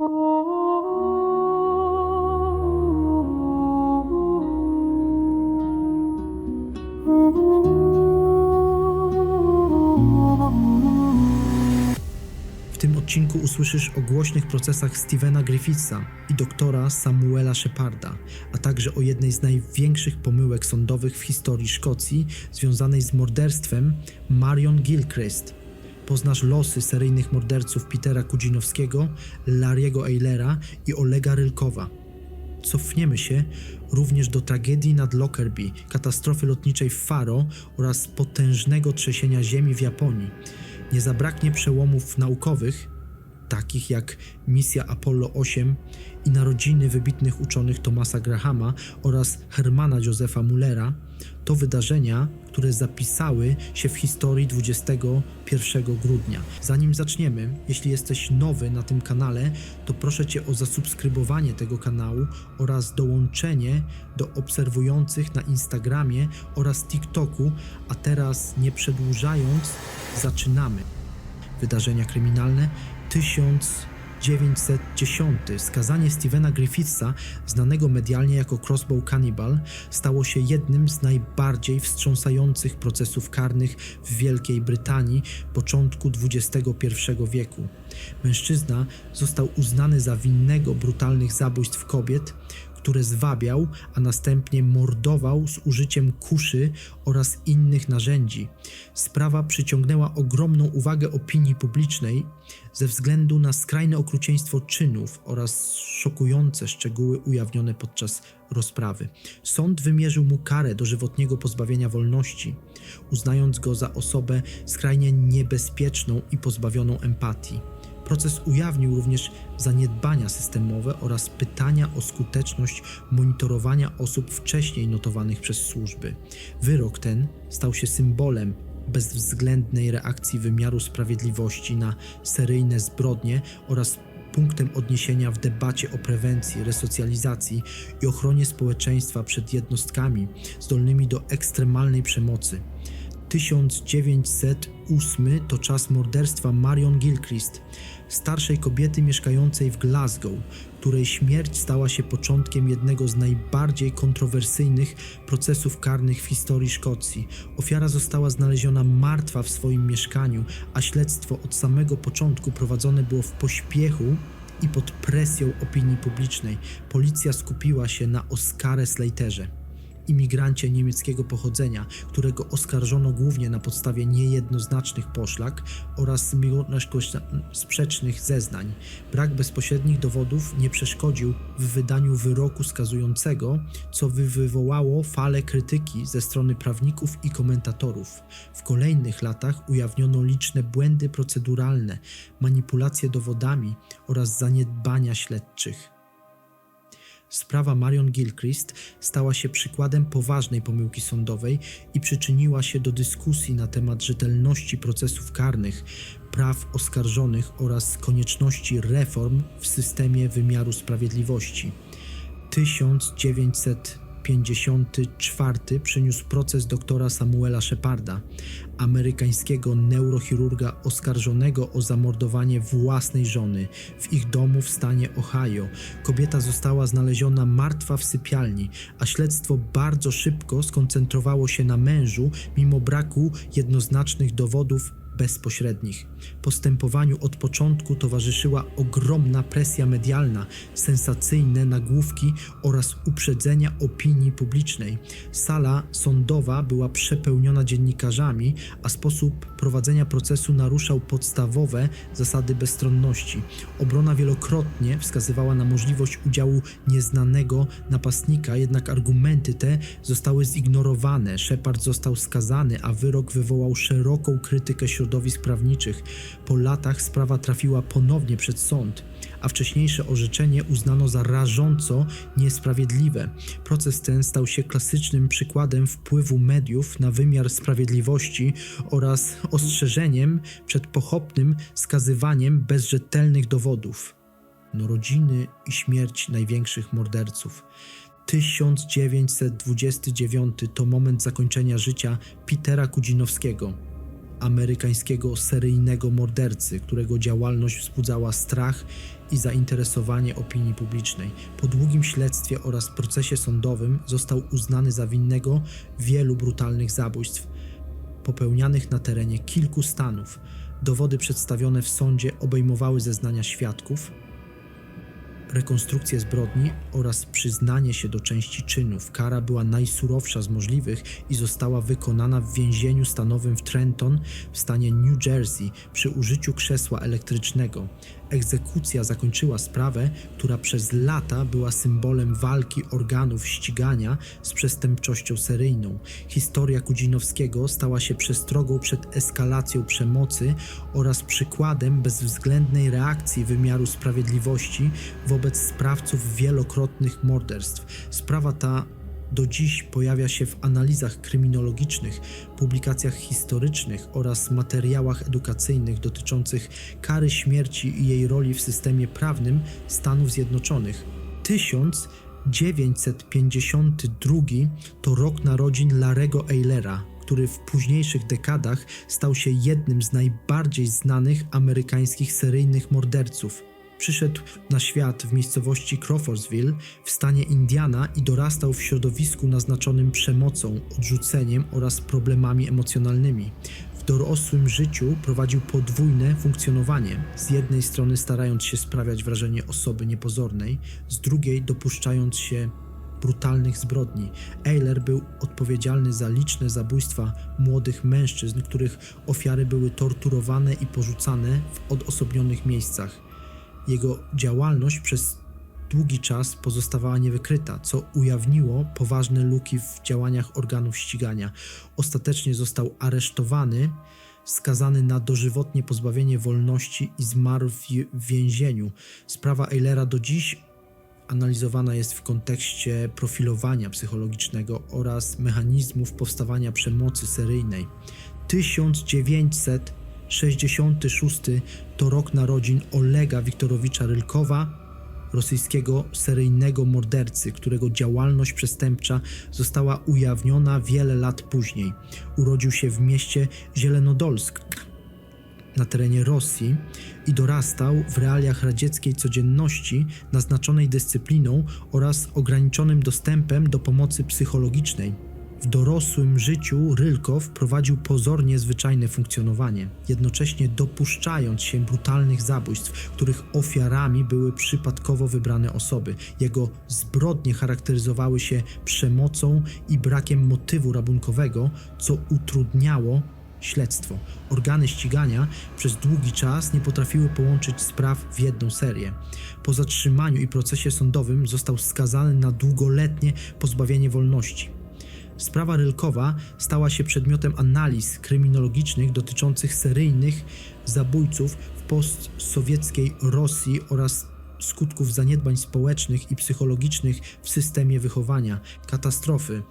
W tym odcinku usłyszysz o głośnych procesach Stephena Griffithsa i doktora Samuela Sheparda, a także o jednej z największych pomyłek sądowych w historii Szkocji związanej z morderstwem Marion Gilchrist. Poznasz losy seryjnych morderców Petera Kudzinowskiego, Larry'ego Eilera i Olega Rylkowa. Cofniemy się również do tragedii nad Lockerbie, katastrofy lotniczej w Faro oraz potężnego trzęsienia ziemi w Japonii. Nie zabraknie przełomów naukowych, takich jak misja Apollo 8 i narodziny wybitnych uczonych Thomasa Grahama oraz Hermana Josepha Mullera. To wydarzenia, które zapisały się w historii 21 grudnia. Zanim zaczniemy, jeśli jesteś nowy na tym kanale, to proszę Cię o zasubskrybowanie tego kanału oraz dołączenie do obserwujących na Instagramie oraz TikToku, a teraz nie przedłużając, zaczynamy. Wydarzenia kryminalne 1910. Skazanie Stephena Griffithsa, znanego medialnie jako Crossbow Cannibal, stało się jednym z najbardziej wstrząsających procesów karnych w Wielkiej Brytanii początku XXI wieku. Mężczyzna został uznany za winnego brutalnych zabójstw kobiet, które zwabiał, a następnie mordował z użyciem kuszy oraz innych narzędzi. Sprawa przyciągnęła ogromną uwagę opinii publicznej ze względu na skrajne okrucieństwo czynów oraz szokujące szczegóły ujawnione podczas rozprawy. Sąd wymierzył mu karę dożywotniego pozbawienia wolności, uznając go za osobę skrajnie niebezpieczną i pozbawioną empatii. Proces ujawnił również zaniedbania systemowe oraz pytania o skuteczność monitorowania osób wcześniej notowanych przez służby. Wyrok ten stał się symbolem bezwzględnej reakcji wymiaru sprawiedliwości na seryjne zbrodnie oraz punktem odniesienia w debacie o prewencji, resocjalizacji i ochronie społeczeństwa przed jednostkami zdolnymi do ekstremalnej przemocy. 1908 to czas morderstwa Marion Gilchrist, starszej kobiety mieszkającej w Glasgow, której śmierć stała się początkiem jednego z najbardziej kontrowersyjnych procesów karnych w historii Szkocji. Ofiara została znaleziona martwa w swoim mieszkaniu, a śledztwo od samego początku prowadzone było w pośpiechu i pod presją opinii publicznej. Policja skupiła się na Oscarze Slaterze, imigrancie niemieckiego pochodzenia, którego oskarżono głównie na podstawie niejednoznacznych poszlak oraz sprzecznych zeznań. Brak bezpośrednich dowodów nie przeszkodził w wydaniu wyroku skazującego, co wywołało falę krytyki ze strony prawników i komentatorów. W kolejnych latach ujawniono liczne błędy proceduralne, manipulacje dowodami oraz zaniedbania śledczych. Sprawa Marion Gilchrist stała się przykładem poważnej pomyłki sądowej i przyczyniła się do dyskusji na temat rzetelności procesów karnych, praw oskarżonych oraz konieczności reform w systemie wymiaru sprawiedliwości. 1954 przyniósł proces doktora Samuela Sheparda, amerykańskiego neurochirurga oskarżonego o zamordowanie własnej żony w ich domu w stanie Ohio. Kobieta została znaleziona martwa w sypialni, a śledztwo bardzo szybko skoncentrowało się na mężu, mimo braku jednoznacznych dowodów bezpośrednich. Postępowaniu od początku towarzyszyła ogromna presja medialna, sensacyjne nagłówki oraz uprzedzenia opinii publicznej. Sala sądowa była przepełniona dziennikarzami, a sposób prowadzenia procesu naruszał podstawowe zasady bezstronności. Obrona wielokrotnie wskazywała na możliwość udziału nieznanego napastnika, jednak argumenty te zostały zignorowane. Shepard został skazany, a wyrok wywołał szeroką krytykę środowisk prawniczych. Po latach sprawa trafiła ponownie przed sąd, a wcześniejsze orzeczenie uznano za rażąco niesprawiedliwe. Proces ten stał się klasycznym przykładem wpływu mediów na wymiar sprawiedliwości oraz ostrzeżeniem przed pochopnym skazywaniem bez rzetelnych dowodów. Rodziny i śmierć największych morderców. 1929 to moment zakończenia życia Petera Kudzinowskiego, amerykańskiego seryjnego mordercy, którego działalność wzbudzała strach i zainteresowanie opinii publicznej. Po długim śledztwie oraz procesie sądowym został uznany za winnego wielu brutalnych zabójstw popełnianych na terenie kilku stanów. Dowody przedstawione w sądzie obejmowały zeznania świadków, rekonstrukcję zbrodni oraz przyznanie się do części czynów. Kara była najsurowsza z możliwych i została wykonana w więzieniu stanowym w Trenton w stanie New Jersey przy użyciu krzesła elektrycznego. Egzekucja zakończyła sprawę, która przez lata była symbolem walki organów ścigania z przestępczością seryjną. Historia Kudzinowskiego stała się przestrogą przed eskalacją przemocy oraz przykładem bezwzględnej reakcji wymiaru sprawiedliwości wobec sprawców wielokrotnych morderstw. Sprawa ta do dziś pojawia się w analizach kryminologicznych, publikacjach historycznych oraz materiałach edukacyjnych dotyczących kary śmierci i jej roli w systemie prawnym Stanów Zjednoczonych. 1952 to rok narodzin Larry'ego Eilera, który w późniejszych dekadach stał się jednym z najbardziej znanych amerykańskich seryjnych morderców. Przyszedł na świat w miejscowości Crawfordsville w stanie Indiana i dorastał w środowisku naznaczonym przemocą, odrzuceniem oraz problemami emocjonalnymi. W dorosłym życiu prowadził podwójne funkcjonowanie. Z jednej strony starając się sprawiać wrażenie osoby niepozornej, z drugiej dopuszczając się brutalnych zbrodni. Eiler był odpowiedzialny za liczne zabójstwa młodych mężczyzn, których ofiary były torturowane i porzucane w odosobnionych miejscach. Jego działalność przez długi czas pozostawała niewykryta, co ujawniło poważne luki w działaniach organów ścigania. Ostatecznie został aresztowany, skazany na dożywotnie pozbawienie wolności i zmarł w więzieniu. Sprawa Eilera do dziś analizowana jest w kontekście profilowania psychologicznego oraz mechanizmów powstawania przemocy seryjnej. 1966 to rok narodzin Olega Wiktorowicza Rylkowa, rosyjskiego seryjnego mordercy, którego działalność przestępcza została ujawniona wiele lat później. Urodził się w mieście Zielenodolsk na terenie Rosji i dorastał w realiach radzieckiej codzienności naznaczonej dyscypliną oraz ograniczonym dostępem do pomocy psychologicznej. W dorosłym życiu Rylkow prowadził pozornie zwyczajne funkcjonowanie, jednocześnie dopuszczając się brutalnych zabójstw, których ofiarami były przypadkowo wybrane osoby. Jego zbrodnie charakteryzowały się przemocą i brakiem motywu rabunkowego, co utrudniało śledztwo. Organy ścigania przez długi czas nie potrafiły połączyć spraw w jedną serię. Po zatrzymaniu i procesie sądowym został skazany na długoletnie pozbawienie wolności. Sprawa Rylkowa stała się przedmiotem analiz kryminologicznych dotyczących seryjnych zabójców w postsowieckiej Rosji oraz skutków zaniedbań społecznych i psychologicznych w systemie wychowania. Katastrofy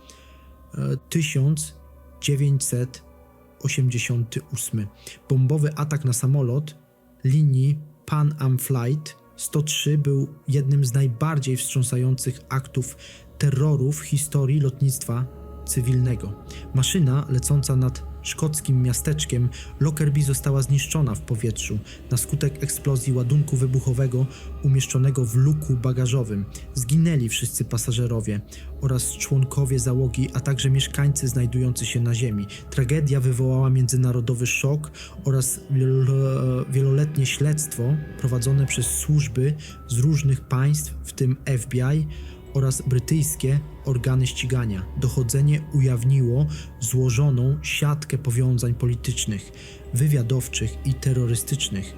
1988. Bombowy atak na samolot linii Pan Am Flight 103 był jednym z najbardziej wstrząsających aktów terroru w historii lotnictwa cywilnego. Maszyna lecąca nad szkockim miasteczkiem Lockerbie została zniszczona w powietrzu na skutek eksplozji ładunku wybuchowego umieszczonego w luku bagażowym. Zginęli wszyscy pasażerowie oraz członkowie załogi, a także mieszkańcy znajdujący się na ziemi. Tragedia wywołała międzynarodowy szok oraz wieloletnie śledztwo prowadzone przez służby z różnych państw, w tym FBI oraz brytyjskie organy ścigania. Dochodzenie ujawniło złożoną siatkę powiązań politycznych, wywiadowczych i terrorystycznych.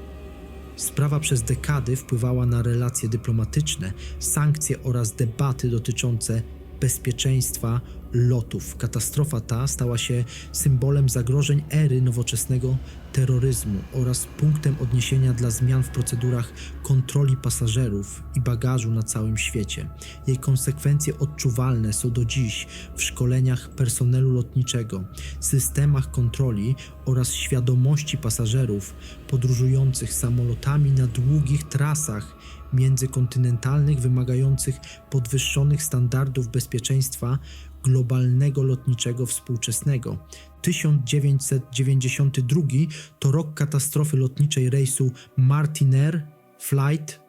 Sprawa przez dekady wpływała na relacje dyplomatyczne, sankcje oraz debaty dotyczące bezpieczeństwa lotów. Katastrofa ta stała się symbolem zagrożeń ery nowoczesnego terroryzmu oraz punktem odniesienia dla zmian w procedurach kontroli pasażerów i bagażu na całym świecie. Jej konsekwencje odczuwalne są do dziś w szkoleniach personelu lotniczego, systemach kontroli oraz świadomości pasażerów podróżujących samolotami na długich trasach międzykontynentalnych wymagających podwyższonych standardów bezpieczeństwa globalnego lotniczego współczesnego. 1992 to rok katastrofy lotniczej rejsu Martinair Flight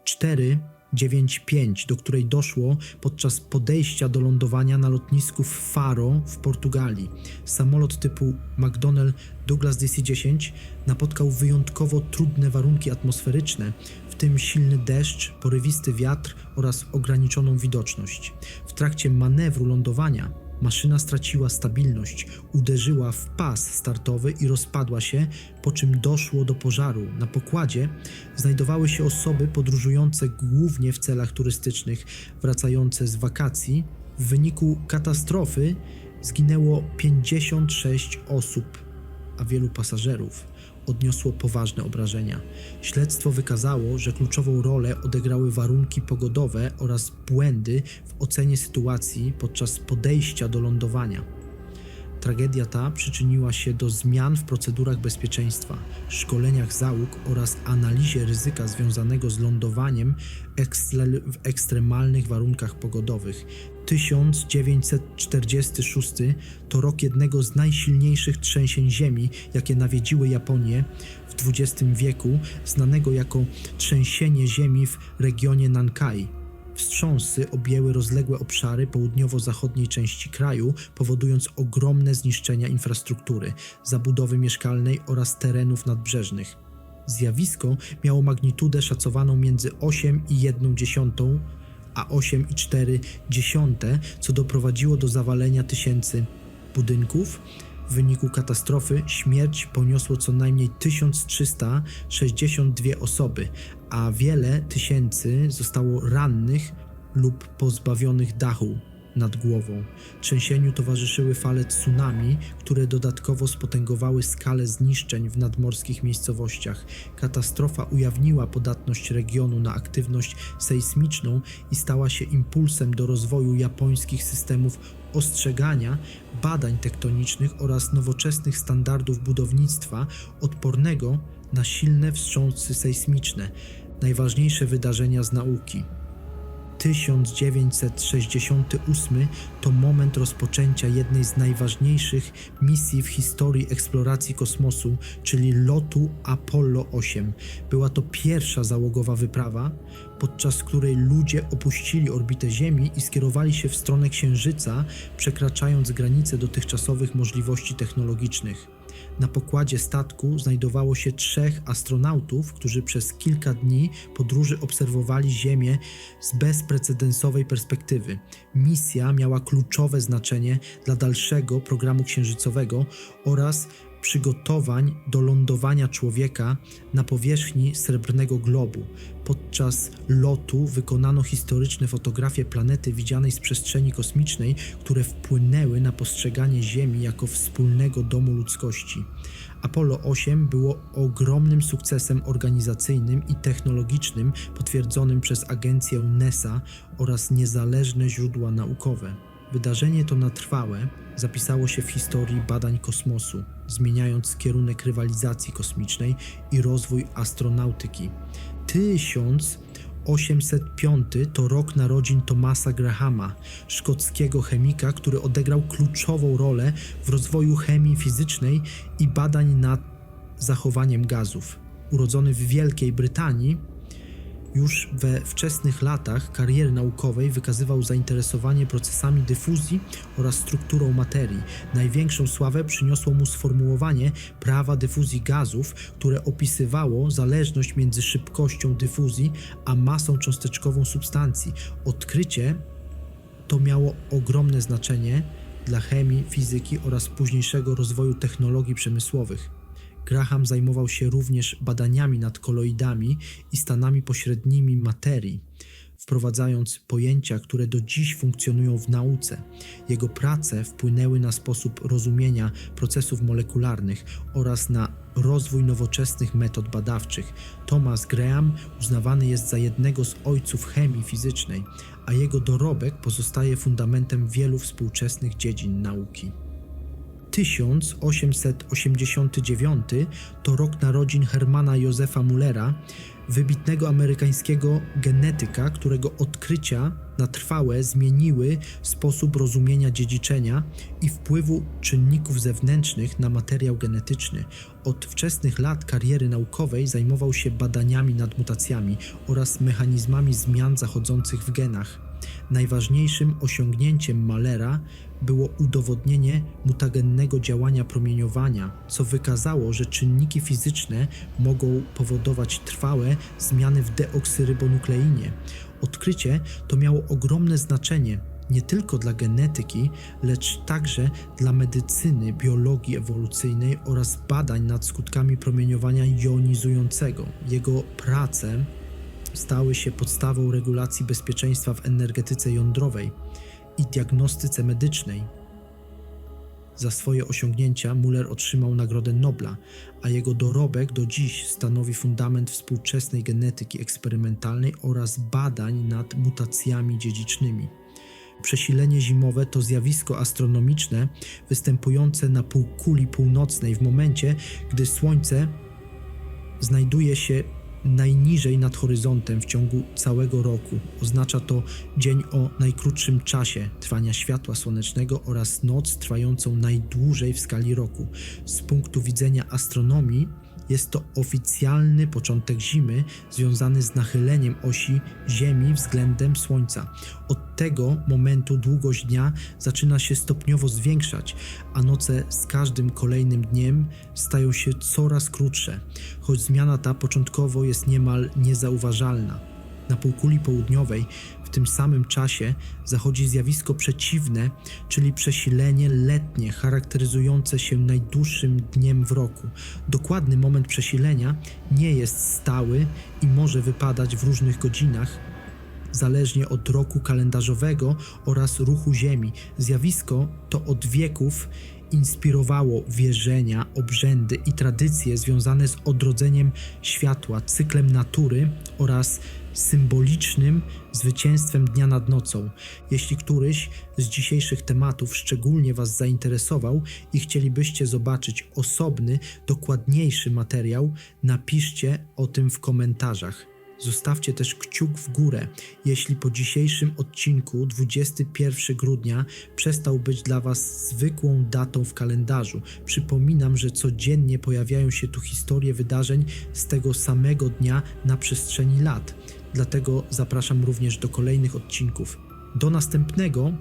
495, do której doszło podczas podejścia do lądowania na lotnisku w Faro w Portugalii. Samolot typu McDonnell Douglas DC-10 napotkał wyjątkowo trudne warunki atmosferyczne, w tym silny deszcz, porywisty wiatr oraz ograniczoną widoczność. W trakcie manewru lądowania maszyna straciła stabilność, uderzyła w pas startowy i rozpadła się, po czym doszło do pożaru. Na pokładzie znajdowały się osoby podróżujące głównie w celach turystycznych, wracające z wakacji. W wyniku katastrofy zginęło 56 osób, a wielu pasażerów odniosło poważne obrażenia. Śledztwo wykazało, że kluczową rolę odegrały warunki pogodowe oraz błędy w ocenie sytuacji podczas podejścia do lądowania. Tragedia ta przyczyniła się do zmian w procedurach bezpieczeństwa, szkoleniach załóg oraz analizie ryzyka związanego z lądowaniem w ekstremalnych warunkach pogodowych. 1946 to rok jednego z najsilniejszych trzęsień ziemi, jakie nawiedziły Japonię w XX wieku, znanego jako trzęsienie ziemi w regionie Nankai. Wstrząsy objęły rozległe obszary południowo-zachodniej części kraju, powodując ogromne zniszczenia infrastruktury, zabudowy mieszkalnej oraz terenów nadbrzeżnych. Zjawisko miało magnitudę szacowaną między 8,1 a 8,4, co doprowadziło do zawalenia tysięcy budynków. W wyniku katastrofy śmierć poniosło co najmniej 1362 osoby, a wiele tysięcy zostało rannych lub pozbawionych dachu nad głową. Trzęsieniu towarzyszyły fale tsunami, które dodatkowo spotęgowały skalę zniszczeń w nadmorskich miejscowościach. Katastrofa ujawniła podatność regionu na aktywność sejsmiczną i stała się impulsem do rozwoju japońskich systemów ostrzegania, badań tektonicznych oraz nowoczesnych standardów budownictwa odpornego na silne wstrząsy sejsmiczne. Najważniejsze wydarzenia z nauki. 1968 to moment rozpoczęcia jednej z najważniejszych misji w historii eksploracji kosmosu, czyli lotu Apollo 8. Była to pierwsza załogowa wyprawa, podczas której ludzie opuścili orbitę Ziemi i skierowali się w stronę Księżyca, przekraczając granice dotychczasowych możliwości technologicznych. Na pokładzie statku znajdowało się 3 astronautów, którzy przez kilka dni podróży obserwowali Ziemię z bezprecedensowej perspektywy. Misja miała kluczowe znaczenie dla dalszego programu księżycowego oraz przygotowań do lądowania człowieka na powierzchni Srebrnego Globu. Podczas lotu wykonano historyczne fotografie planety widzianej z przestrzeni kosmicznej, które wpłynęły na postrzeganie Ziemi jako wspólnego domu ludzkości. Apollo 8 było ogromnym sukcesem organizacyjnym i technologicznym, potwierdzonym przez agencję NASA oraz niezależne źródła naukowe. Wydarzenie to na trwałe zapisało się w historii badań kosmosu, zmieniając kierunek rywalizacji kosmicznej i rozwój astronautyki. 1805 to rok narodzin Thomasa Grahama, szkockiego chemika, który odegrał kluczową rolę w rozwoju chemii fizycznej i badań nad zachowaniem gazów. Urodzony w Wielkiej Brytanii, już we wczesnych latach kariery naukowej wykazywał zainteresowanie procesami dyfuzji oraz strukturą materii. Największą sławę przyniosło mu sformułowanie prawa dyfuzji gazów, które opisywało zależność między szybkością dyfuzji a masą cząsteczkową substancji. Odkrycie to miało ogromne znaczenie dla chemii, fizyki oraz późniejszego rozwoju technologii przemysłowych. Graham zajmował się również badaniami nad koloidami i stanami pośrednimi materii, wprowadzając pojęcia, które do dziś funkcjonują w nauce. Jego prace wpłynęły na sposób rozumienia procesów molekularnych oraz na rozwój nowoczesnych metod badawczych. Thomas Graham uznawany jest za jednego z ojców chemii fizycznej, a jego dorobek pozostaje fundamentem wielu współczesnych dziedzin nauki. 1889 to rok narodzin Hermana Józefa Müllera, wybitnego amerykańskiego genetyka, którego odkrycia na trwałe zmieniły sposób rozumienia dziedziczenia i wpływu czynników zewnętrznych na materiał genetyczny. Od wczesnych lat kariery naukowej zajmował się badaniami nad mutacjami oraz mechanizmami zmian zachodzących w genach. Najważniejszym osiągnięciem Müllera było udowodnienie mutagennego działania promieniowania, co wykazało, że czynniki fizyczne mogą powodować trwałe zmiany w deoksyrybonukleinie. Odkrycie to miało ogromne znaczenie nie tylko dla genetyki, lecz także dla medycyny, biologii ewolucyjnej oraz badań nad skutkami promieniowania jonizującego. Jego prace stały się podstawą regulacji bezpieczeństwa w energetyce jądrowej i diagnostyce medycznej. Za swoje osiągnięcia Müller otrzymał Nagrodę Nobla, a jego dorobek do dziś stanowi fundament współczesnej genetyki eksperymentalnej oraz badań nad mutacjami dziedzicznymi. Przesilenie zimowe to zjawisko astronomiczne występujące na półkuli północnej w momencie, gdy Słońce znajduje się najniżej nad horyzontem w ciągu całego roku. Oznacza to dzień o najkrótszym czasie trwania światła słonecznego oraz noc trwającą najdłużej w skali roku. Z punktu widzenia astronomii jest to oficjalny początek zimy związany z nachyleniem osi Ziemi względem Słońca. Od tego momentu długość dnia zaczyna się stopniowo zwiększać, a noce z każdym kolejnym dniem stają się coraz krótsze, choć zmiana ta początkowo jest niemal niezauważalna. Na półkuli południowej w tym samym czasie zachodzi zjawisko przeciwne, czyli przesilenie letnie charakteryzujące się najdłuższym dniem w roku. Dokładny moment przesilenia nie jest stały i może wypadać w różnych godzinach, zależnie od roku kalendarzowego oraz ruchu Ziemi. Zjawisko to od wieków inspirowało wierzenia, obrzędy i tradycje związane z odrodzeniem światła, cyklem natury oraz symbolicznym zwycięstwem dnia nad nocą. Jeśli któryś z dzisiejszych tematów szczególnie Was zainteresował i chcielibyście zobaczyć osobny, dokładniejszy materiał, napiszcie o tym w komentarzach. Zostawcie też kciuk w górę, jeśli po dzisiejszym odcinku 21 grudnia przestał być dla Was zwykłą datą w kalendarzu. Przypominam, że codziennie pojawiają się tu historie wydarzeń z tego samego dnia na przestrzeni lat. Dlatego zapraszam również do kolejnych odcinków. Do następnego.